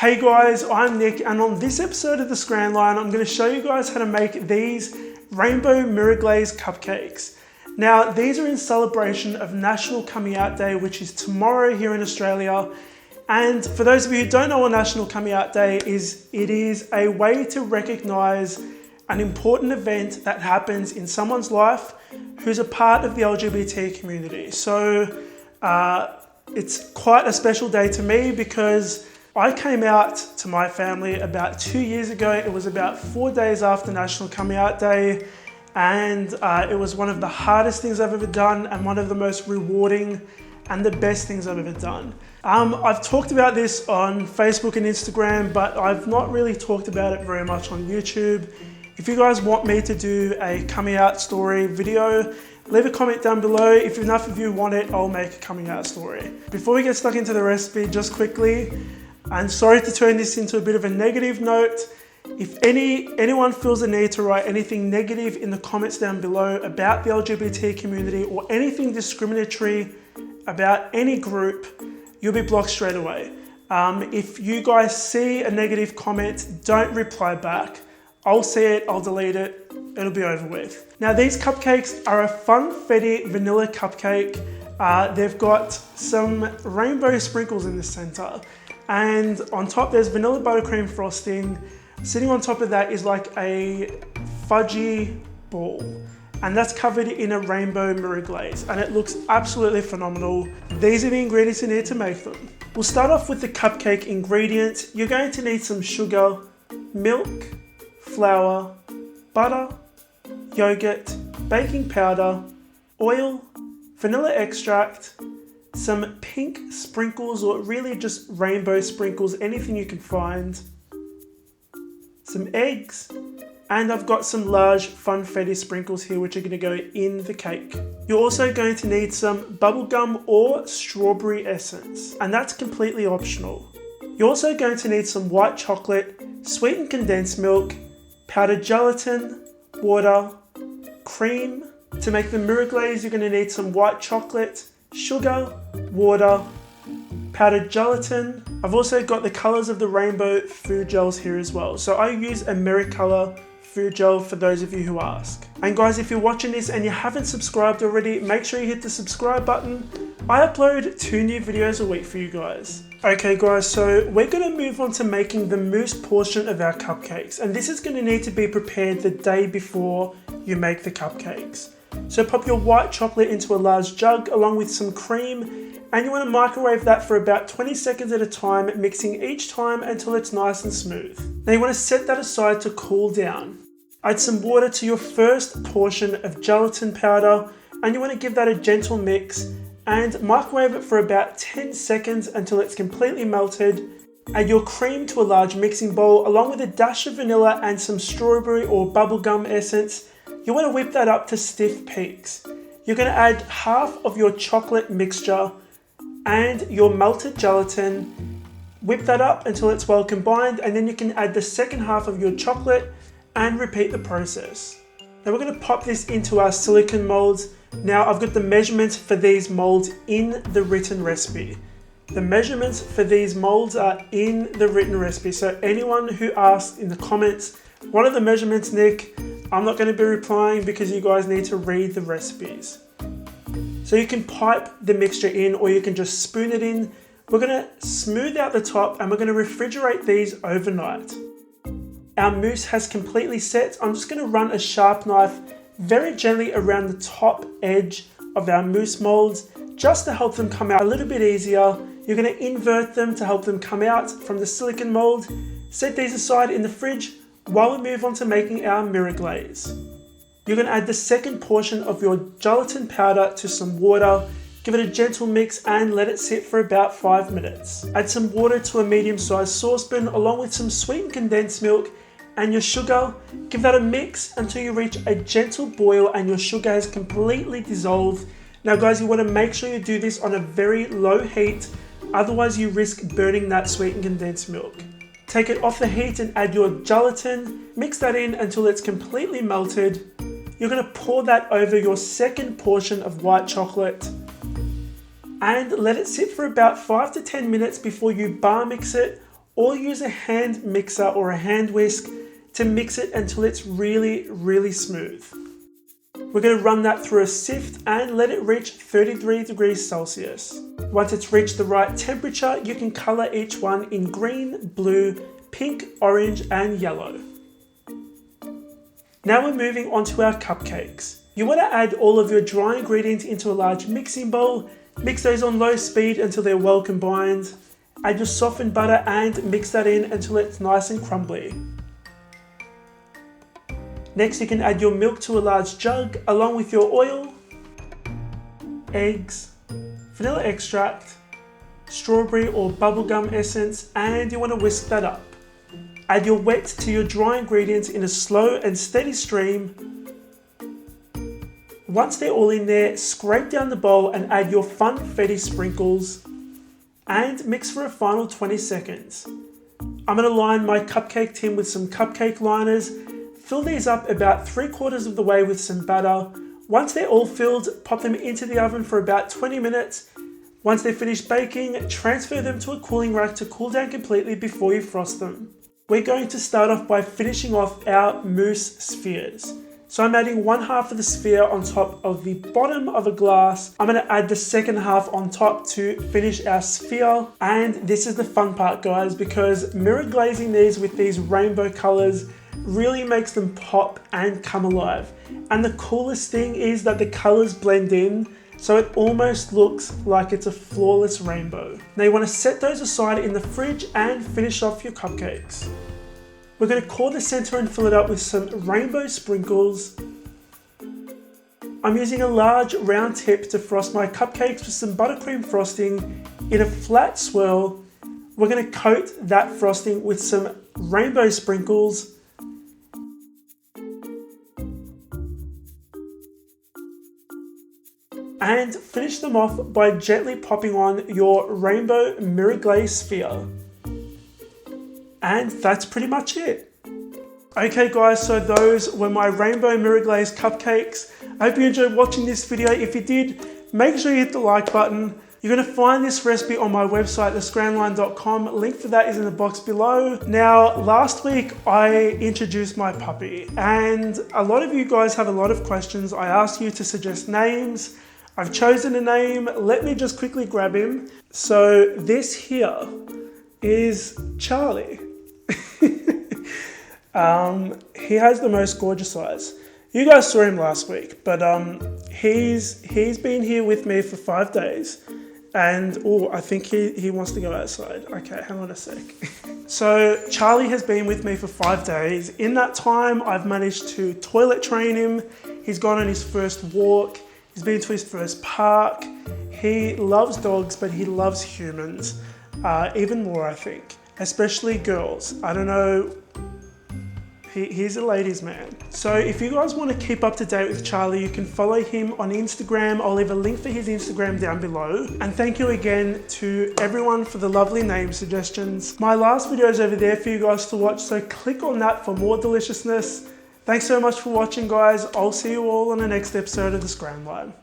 Hey guys, I'm Nick, and on this episode of the Scran Line, I'm going to show you guys how to make these rainbow mirror glaze cupcakes. Now, these are in celebration of National Coming Out Day, which is tomorrow here in Australia. And for those of you who don't know what National Coming Out Day is, it is a way to recognize an important event that happens in someone's life who's a part of the LGBT community. So it's quite a special day to me because I came out to my family about 2 years ago. It was about 4 days after National Coming Out Day, and it was one of the hardest things I've ever done and one of the most rewarding and the best things I've ever done. I've talked about this on Facebook and Instagram, but I've not really talked about it very much on YouTube. If you guys want me to do a coming out story video, leave a comment down below. If enough of you want it, I'll make a coming out story. Before we get stuck into the recipe, just quickly, and sorry to turn this into a bit of a negative note, if anyone feels the need to write anything negative in the comments down below about the LGBT community or anything discriminatory about any group, you'll be blocked straight away. If you guys see a negative comment, don't reply back. I'll see it, I'll delete it, it'll be over with. Now, these cupcakes are a funfetti vanilla cupcake. They've got some rainbow sprinkles in the center, and on top there's vanilla buttercream frosting. Sitting on top of that is like a fudgy ball, and that's covered in a rainbow mirror glaze, and it looks absolutely phenomenal. These are the ingredients you need to make them. We'll start off with the cupcake ingredients. You're going to need some sugar, milk, flour, butter, yogurt, baking powder, oil, vanilla extract, some pink sprinkles, or really just rainbow sprinkles, anything you can find, some eggs, and I've got some large funfetti sprinkles here which are going to go in the cake. You're also going to need some bubblegum or strawberry essence, and that's completely optional. You're also going to need some white chocolate, sweetened condensed milk, powdered gelatin, water, cream. To make the mirror glaze, you're going to need some white chocolate, sugar, water, powdered gelatin. I've also got the colors of the rainbow food gels here as well. So I use AmeriColor food gel for those of you who ask. And guys, if you're watching this and you haven't subscribed already, make sure you hit the subscribe button. I upload 2 new videos a week for you guys. Okay guys, so we're going to move on to making the mousse portion of our cupcakes, and this is going to need to be prepared the day before you make the cupcakes. So pop your white chocolate into a large jug along with some cream, and you want to microwave that for about 20 seconds at a time, mixing each time until it's nice and smooth. Now you want to set that aside to cool down. Add some water to your first portion of gelatin powder, and you want to give that a gentle mix and microwave it for about 10 seconds until it's completely melted. Add your cream to a large mixing bowl along with a dash of vanilla and some strawberry or bubblegum essence. You want to whip that up to stiff peaks. You're going to add half of your chocolate mixture and your melted gelatin. Whip that up until it's well combined, and then you can add the second half of your chocolate and repeat the process. Now we're going to pop this into our silicone molds. Now I've got the measurements for these molds in the written recipe. The measurements for these molds are in the written recipe. So anyone who asks in the comments, what are the measurements, Nick? I'm not going to be replying because you guys need to read the recipes. So you can pipe the mixture in, or you can just spoon it in. We're going to smooth out the top and we're going to refrigerate these overnight. Our mousse has completely set. I'm just going to run a sharp knife very gently around the top edge of our mousse molds just to help them come out a little bit easier. You're going to invert them to help them come out from the silicone mold. Set these aside in the fridge while we move on to making our mirror glaze. You're going to add the second portion of your gelatin powder to some water. Give it a gentle mix and let it sit for about 5 minutes. Add some water to a medium-sized saucepan along with some sweetened condensed milk and your sugar. Give that a mix until you reach a gentle boil and your sugar has completely dissolved. Now guys, you want to make sure you do this on a very low heat, otherwise you risk burning that sweetened condensed milk. Take it off the heat and add your gelatin. Mix that in until it's completely melted. You're going to pour that over your second portion of white chocolate and let it sit for about 5 to 10 minutes before you bar mix it or use a hand mixer or a hand whisk to mix it until it's really, really smooth. We're going to run that through a sift and let it reach 33 degrees Celsius. Once it's reached the right temperature, you can color each one in green, blue, pink, orange, and yellow. Now we're moving on to our cupcakes. You want to add all of your dry ingredients into a large mixing bowl. Mix those on low speed until they're well combined. Add your softened butter and mix that in until it's nice and crumbly. Next, you can add your milk to a large jug along with your oil, eggs, vanilla extract, strawberry or bubblegum essence, and you want to whisk that up. Add your wet to your dry ingredients in a slow and steady stream. Once they're all in there, scrape down the bowl and add your funfetti sprinkles and mix for a final 20 seconds. I'm going to line my cupcake tin with some cupcake liners. Fill these up about 3/4 of the way with some batter. Once they're all filled, pop them into the oven for about 20 minutes. Once they're finished baking, transfer them to a cooling rack to cool down completely before you frost them. We're going to start off by finishing off our mousse spheres. So I'm adding 1/2 of the sphere on top of the bottom of a glass. I'm going to add the second half on top to finish our sphere. And this is the fun part, guys, because mirror glazing these with these rainbow colors really makes them pop and come alive. And the coolest thing is that the colors blend in, so it almost looks like it's a flawless rainbow. Now you want to set those aside in the fridge and finish off your cupcakes. We're going to core the center and fill it up with some rainbow sprinkles. I'm using a large round tip to frost my cupcakes with some buttercream frosting in a flat swirl. We're going to coat that frosting with some rainbow sprinkles. And finish them off by gently popping on your rainbow mirror glaze sphere. And that's pretty much it. Okay guys, so those were my rainbow mirror glaze cupcakes. I hope you enjoyed watching this video. If you did, make sure you hit the like button. You're going to find this recipe on my website, thescranline.com. Link for that is in the box below. Now, last week I introduced my puppy and a lot of you guys have a lot of questions. I asked you to suggest names. I've chosen a name. Let me just quickly grab him. So this here is Charlie. He has the most gorgeous eyes. You guys saw him last week, but he's been here with me for 5 days. And oh, I think he wants to go outside. Okay, hang on a sec. So Charlie has been with me for 5 days. In that time, I've managed to toilet train him. He's gone on his first walk. He's been to his first park. He loves dogs, but he loves humans even more, I think, especially girls. I don't know. He's a ladies' man. So if you guys want to keep up to date with Charlie, you can follow him on Instagram. I'll leave a link for his Instagram down below. And thank you again to everyone for the lovely name suggestions. My last video is over there for you guys to watch, so click on that for more deliciousness. Thanks so much for watching, guys. I'll see you all on the next episode of the Scran Line.